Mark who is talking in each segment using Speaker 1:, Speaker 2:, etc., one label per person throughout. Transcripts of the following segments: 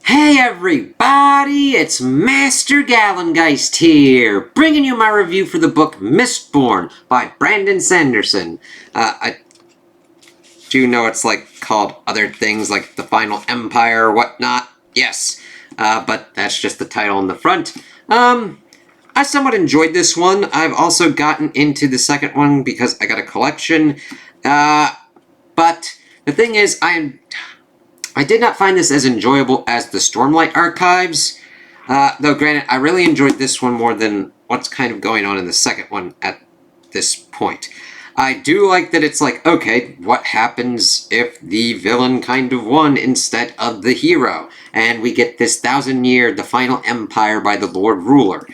Speaker 1: Hey everybody, it's Master Gallengeist here, bringing you my review for the book Mistborn by Brandon Sanderson. I do know it's called other things like The Final Empire or whatnot, yes, but that's just the title on the front. I somewhat enjoyed this one. I've also gotten into the second one because I got a collection, but the thing is, I did not find this as enjoyable as the Stormlight Archives, though granted, I really enjoyed this one more than what's kind of going on in the second one at this point. I do like that it's like, okay, what happens if the villain kind of won instead of the hero? And we get this 1,000-year, the final empire by the Lord Ruler.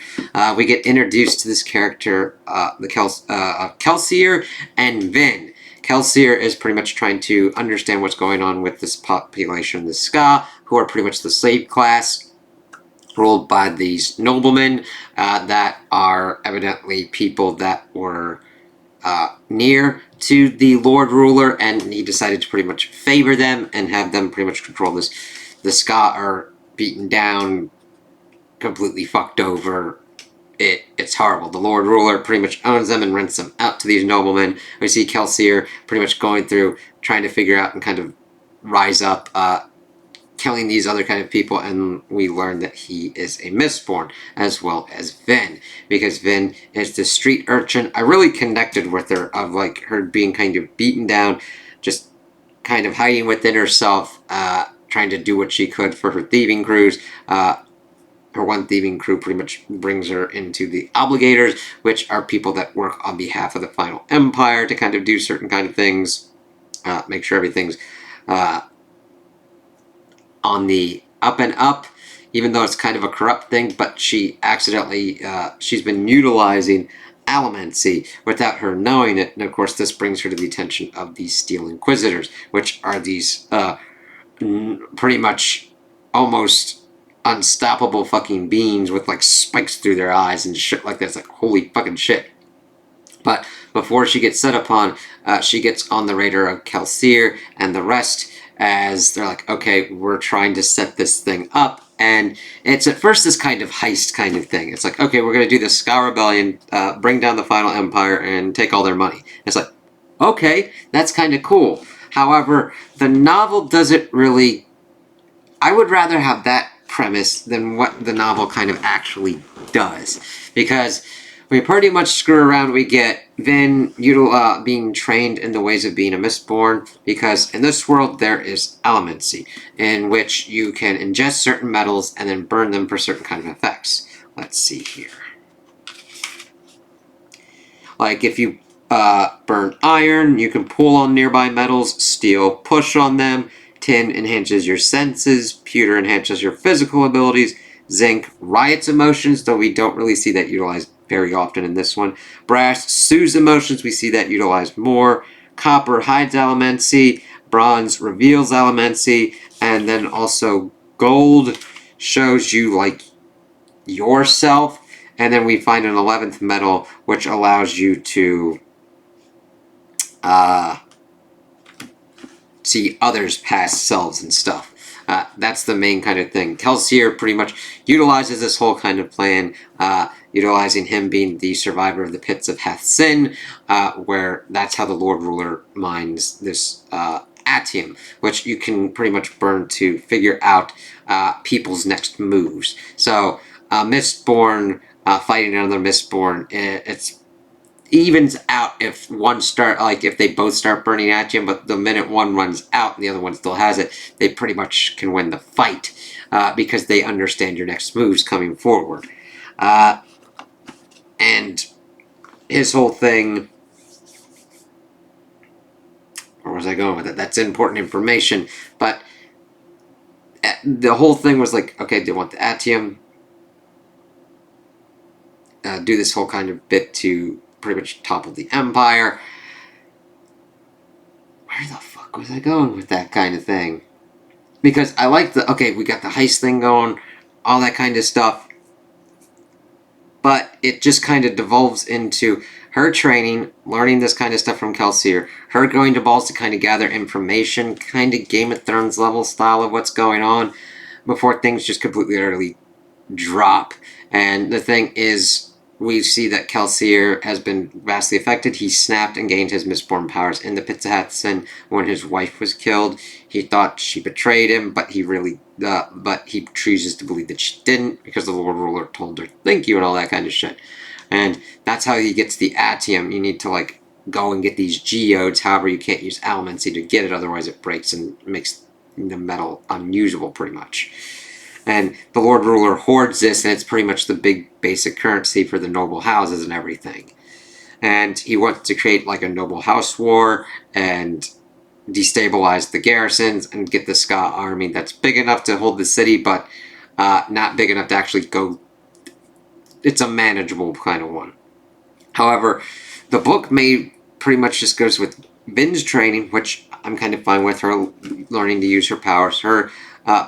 Speaker 1: We get introduced to this character, Kelsier and Vin. Kelsier is pretty much trying to understand what's going on with this population, the Ska, who are pretty much the slave class, ruled by these noblemen that are evidently people that were near to the Lord Ruler, and he decided to pretty much favor them and have them pretty much control this. The Ska are beaten down, completely fucked over. It's horrible. The Lord Ruler pretty much owns them and rents them out to these noblemen. We see Kelsier pretty much going through, trying to figure out and kind of rise up, killing these other kind of people, and we learn that he is a Mistborn, as well as Vin, because Vin is the street urchin. I really connected with her, of her being kind of beaten down, just kind of hiding within herself, trying to do what she could for her thieving crews. Her one thieving crew pretty much brings her into the Obligators, which are people that work on behalf of the Final Empire to kind of do certain kind of things, make sure everything's on the up and up, even though it's kind of a corrupt thing, but she accidentally, she's been utilizing allomancy without her knowing it, and of course this brings her to the attention of these Steel Inquisitors, which are these, pretty much almost unstoppable fucking beings with spikes through their eyes and shit like that. It's like, holy fucking shit. But before she gets set upon, she gets on the radar of Kelsier and the rest, as they're like, okay, we're trying to set this thing up. And it's at first this kind of heist kind of thing. It's like, okay, we're going to do this Ska Rebellion, bring down the Final Empire, and take all their money. It's like, okay, that's kind of cool. However, the novel doesn't really... I would rather have that premise than what the novel kind of actually does, because we pretty much screw around. We get Vin being trained in the ways of being a Mistborn, because in this world there is allomancy, in which you can ingest certain metals and then burn them for certain kind of effects. Let's see here. Like if you burn iron, you can pull on nearby metals, steel, push on them. Tin enhances your senses, pewter enhances your physical abilities, zinc riots emotions, though we don't really see that utilized very often in this one. Brass soothes emotions, we see that utilized more. Copper hides allomancy, bronze reveals allomancy, and then also gold shows you yourself, and then we find an 11th metal which allows you to see others' past selves and stuff. That's the main kind of thing. Kelsier pretty much utilizes this whole kind of plan, utilizing him being the survivor of the pits of Hath Sin, where that's how the Lord Ruler mines this atium, which you can pretty much burn to figure out people's next moves. So, Mistborn fighting another Mistborn, it's evens out if if they both start burning atium, but the minute one runs out and the other one still has it, they pretty much can win the fight, because they understand your next moves coming forward. And his whole thing, where was I going with it? That's important information, but the whole thing was like, okay, they want the atium, do this whole kind of bit to pretty much topple the Empire. Where the fuck was I going with that kind of thing? Because I like okay, we got the heist thing going, all that kind of stuff, but it just kind of devolves into her training, learning this kind of stuff from Kelsier, her going to balls to kind of gather information, kind of Game of Thrones level style of what's going on, before things just completely utterly drop. And the thing is, we see that Kelsier has been vastly affected. He snapped and gained his Mistborn powers in the Pits of Hathsin when his wife was killed. He thought she betrayed him, but he chooses to believe that she didn't because the Lord Ruler told her thank you and all that kind of shit. And that's how he gets the Atium. You need to like go and get these geodes. However, you can't use Allomancy to get it, otherwise it breaks and makes the metal unusable pretty much. And the Lord Ruler hoards this, and it's pretty much the big basic currency for the noble houses and everything. And he wants to create like a noble house war and destabilize the garrisons and get the Ska army that's big enough to hold the city, but not big enough to actually go. It's a manageable kind of one. However, the book pretty much just goes with Vin's training, which I'm kind of fine with, her learning to use her powers, her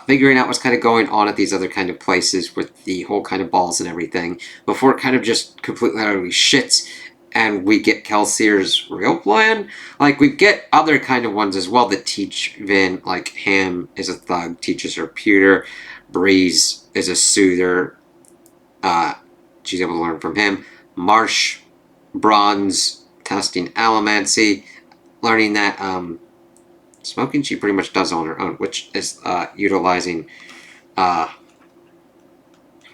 Speaker 1: figuring out what's kind of going on at these other kind of places with the whole kind of balls and everything, before it kind of just completely utterly shits and we get Kelsier's real plan. Like, we get other kind of ones as well that teach Vin, like Ham is a thug, teaches her pewter, Breeze is a soother, she's able to learn from him, Marsh, Bronze, testing Allomancy, learning that smoking she pretty much does on her own, which is utilizing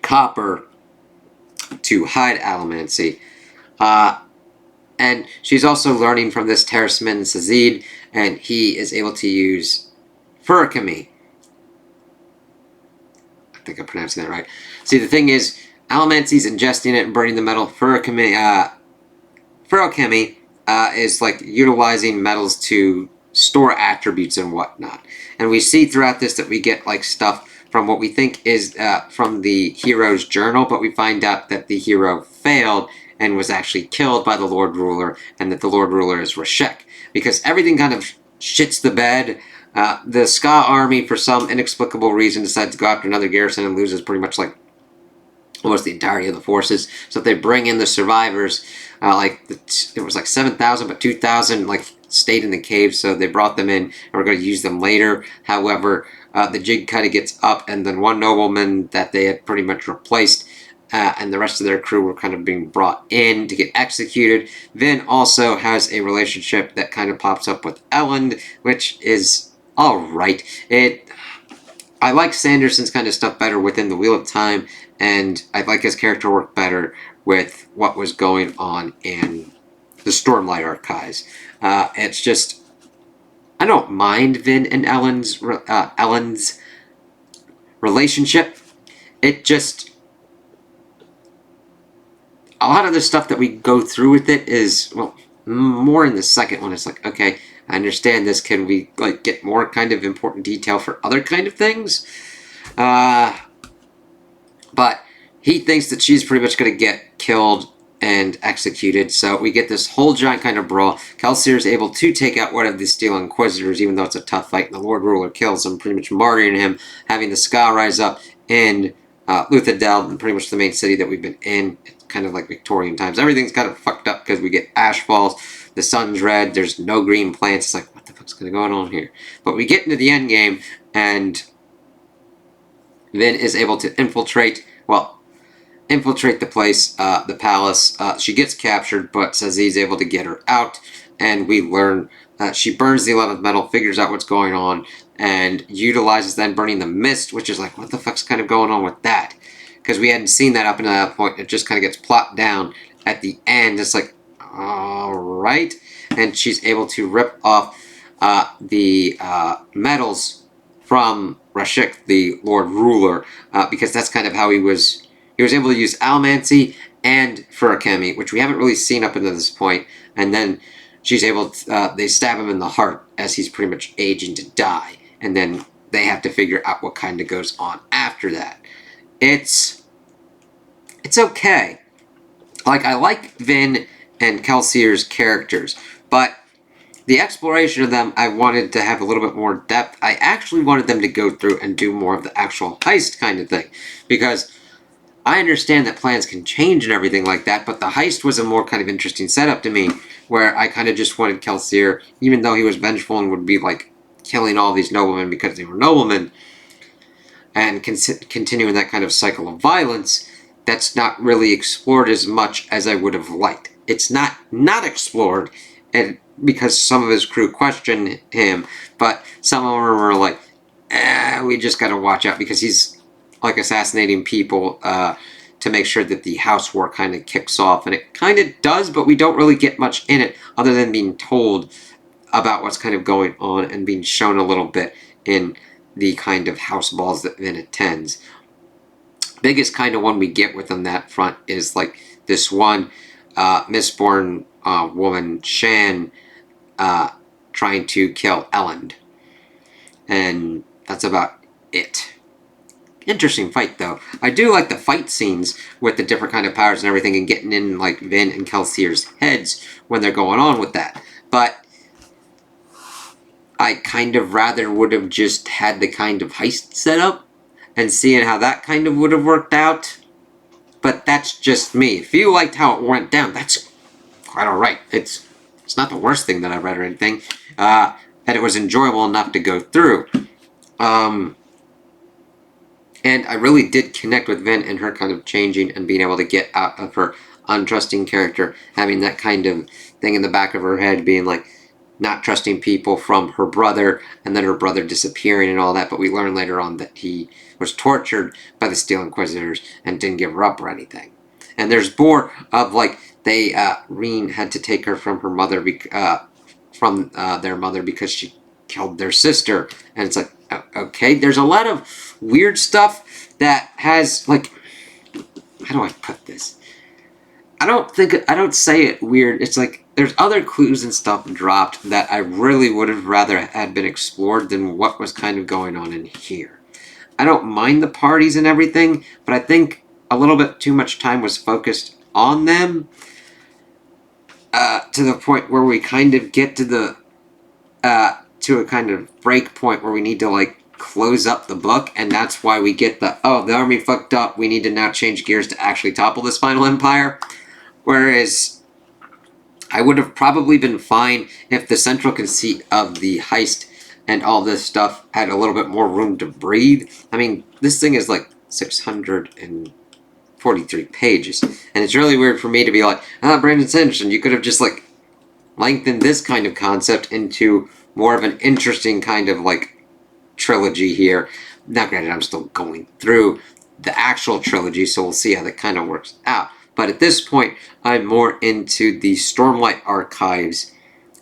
Speaker 1: copper to hide Allomancy. And she's also learning from this Terraceman Sazid, and he is able to use Furikami. I think I'm pronouncing that right. See, the thing is, Allomancy's ingesting it and burning the metal. Furikami is like utilizing metals to store attributes and whatnot. And we see throughout this that we get like stuff from what we think is from the hero's journal, but we find out that the hero failed and was actually killed by the Lord Ruler, and that the Lord Ruler is Rashek. Because everything kind of shits the bed. The Ska army, for some inexplicable reason, decides to go after another garrison and loses pretty much like almost the entirety of the forces. So they bring in the survivors. It was like 7,000, but 2,000 like stayed in the cave. So they brought them in, and we're going to use them later. However, the jig kind of gets up, and then one nobleman that they had pretty much replaced, and the rest of their crew were kind of being brought in to get executed. Vin also has a relationship that kind of pops up with Elend, which is alright. I like Sanderson's kind of stuff better within the Wheel of Time, and I like his character work better with what was going on in the Stormlight Archives. It's just, I don't mind Vin and Elend's relationship. It just, a lot of the stuff that we go through with it is, well, more in the second one. It's like, okay, I understand this. Can we like get more kind of important detail for other kind of things? But he thinks that she's pretty much going to get killed and executed. So we get this whole giant kind of brawl. Kelsier is able to take out one of the Steel Inquisitors, even though it's a tough fight, and the Lord Ruler kills him, pretty much martyring him, having the Ska rise up in Luthadel, pretty much the main city that we've been in. It's kind of like Victorian times. Everything's kind of fucked up because we get ash falls, the sun's red, there's no green plants. It's like, what the fuck's going on here? But we get into the end game, and Vin is able to infiltrate the place, the palace. She gets captured, but Sazid's able to get her out, and we learn she burns the 11th metal, figures out what's going on, and utilizes then burning the mist, which is like, what the fuck's kind of going on with that? Because we hadn't seen that up until that point. It just kind of gets plopped down at the end. It's like, alright. And she's able to rip off the metals from Rashik, the Lord Ruler, because that's kind of how he was able to use Allomancy and Furikami, which we haven't really seen up until this point, and then she's able to, they stab him in the heart as he's pretty much aging to die, and then they have to figure out what kind of goes on after that. It's okay. Like, I like Vin and Kelsier's characters, but the exploration of them, I wanted to have a little bit more depth. I actually wanted them to go through and do more of the actual heist kind of thing, because I understand that plans can change and everything like that, but the heist was a more kind of interesting setup to me, where I kind of just wanted Kelsier, even though he was vengeful and would be like killing all these noblemen because they were noblemen, and continuing that kind of cycle of violence that's not really explored as much as I would have liked. It's not explored, and because some of his crew question him, but some of them are like, we just gotta watch out because he's like assassinating people to make sure that the house war kind of kicks off, and it kind of does, but we don't really get much in it other than being told about what's kind of going on and being shown a little bit in the kind of house balls that Vin attends. Biggest kind of one we get within that front is like this one Mistborn woman, Shan, trying to kill Elend. And that's about it. Interesting fight, though. I do like the fight scenes with the different kind of powers and everything and getting in like Vin and Kelsier's heads when they're going on with that. But I kind of rather would have just had the kind of heist set up and seeing how that kind of would have worked out. But that's just me. If you liked how it went down, that's quite alright. It's not the worst thing that I've read or anything. And it was enjoyable enough to go through. And I really did connect with Vin and her kind of changing and being able to get out of her untrusting character, having that kind of thing in the back of her head, being like not trusting people from her brother, and then her brother disappearing and all that. But we learn later on that he was tortured by the Steel Inquisitors and didn't give her up or anything. And there's more of like Reen had to take her from her mother, from their mother because she killed their sister, and it's like, okay, there's a lot of weird stuff that has like, how do I put this? I don't say it weird. It's like there's other clues and stuff dropped that I really would have rather had been explored than what was kind of going on in here. I don't mind the parties and everything, but I think a little bit too much time was focused on them to the point where we kind of get to the to a kind of break point where we need to like close up the book, and that's why we get the army fucked up, we need to now change gears to actually topple this final empire. Whereas I would have probably been fine if the central conceit of the heist and all this stuff had a little bit more room to breathe. I mean, this thing is like 643 pages, and it's really weird for me to be like, Brandon Sanderson, you could have just like lengthened this kind of concept into more of an interesting kind of like trilogy here. Now granted, I'm still going through the actual trilogy, so we'll see how that kind of works out. But at this point, I'm more into the Stormlight archives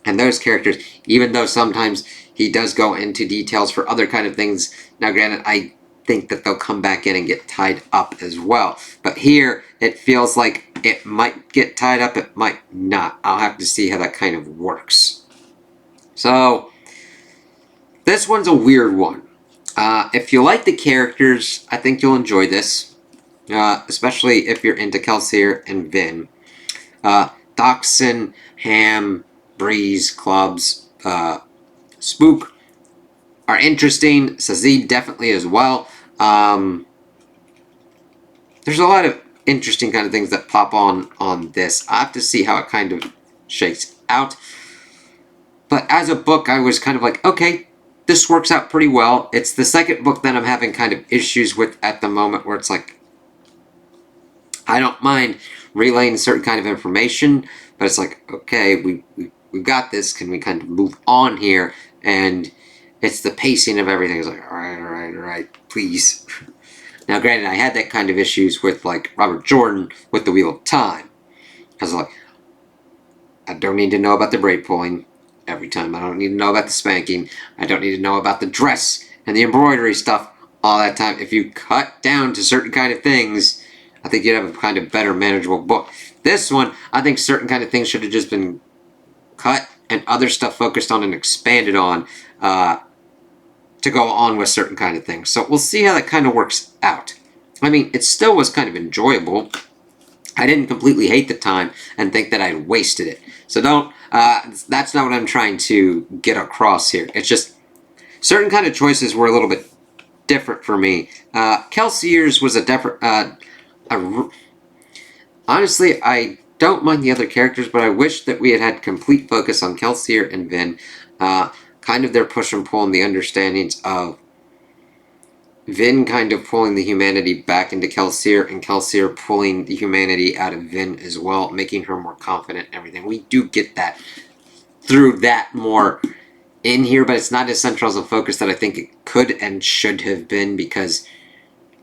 Speaker 1: and those characters, even though sometimes he does go into details for other kind of things. Now granted, I think that they'll come back in and get tied up as well. But here, it feels like it might get tied up, it might not. I'll have to see how that kind of works. So, this one's a weird one. If you like the characters, I think you'll enjoy this. Especially if you're into Kelsier and Vin. Doxson, Ham, Breeze, Clubs, Spook are interesting. Sazib definitely as well. There's a lot of interesting kind of things that pop on this. I have to see how it kind of shakes out. But as a book, I was kind of like, okay, this works out pretty well. It's the second book that I'm having kind of issues with at the moment, where it's like, I don't mind relaying certain kind of information, but it's like, okay, we've got this. Can we kind of move on here? And it's the pacing of everything. It's like, all right, please. Now, granted, I had that kind of issues with like Robert Jordan with The Wheel of Time. I was like, I don't need to know about the braid pulling every time. I don't need to know about the spanking. I don't need to know about the dress and the embroidery stuff all that time. If you cut down to certain kind of things, I think you'd have a kind of better manageable book. This one, I think certain kind of things should have just been cut and other stuff focused on and expanded on to go on with certain kind of things. So we'll see how that kind of works out. I mean, it still was kind of enjoyable. I didn't completely hate the time and think that I'd wasted it. So don't, that's not what I'm trying to get across here. It's just certain kind of choices were a little bit different for me. Kelsier's was a different, honestly, I don't mind the other characters, but I wish that we had had complete focus on Kelsier and Vin. Kind of their push and pull and the understandings of Vin kind of pulling the humanity back into Kelsier, and Kelsier pulling the humanity out of Vin as well, making her more confident and everything. We do get that through that more in here, but it's not as central as a focus that I think it could and should have been, because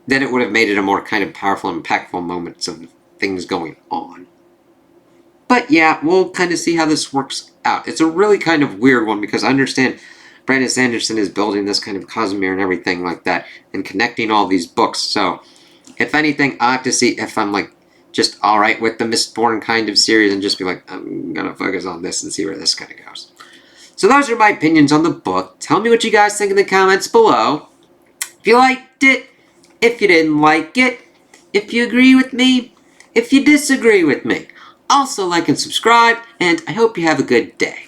Speaker 1: then it would have made it a more kind of powerful, impactful moments of things going on. But yeah, we'll kind of see how this works out. It's a really kind of weird one, because I understand Brandon Sanderson is building this kind of Cosmere and everything like that, and connecting all these books. So, if anything, I have to see if I'm like just alright with the Mistborn kind of series, and just be like, I'm gonna focus on this and see where this kind of goes. So those are my opinions on the book. Tell me what you guys think in the comments below. If you liked it, if you didn't like it, if you agree with me, if you disagree with me. Also like and subscribe, and I hope you have a good day.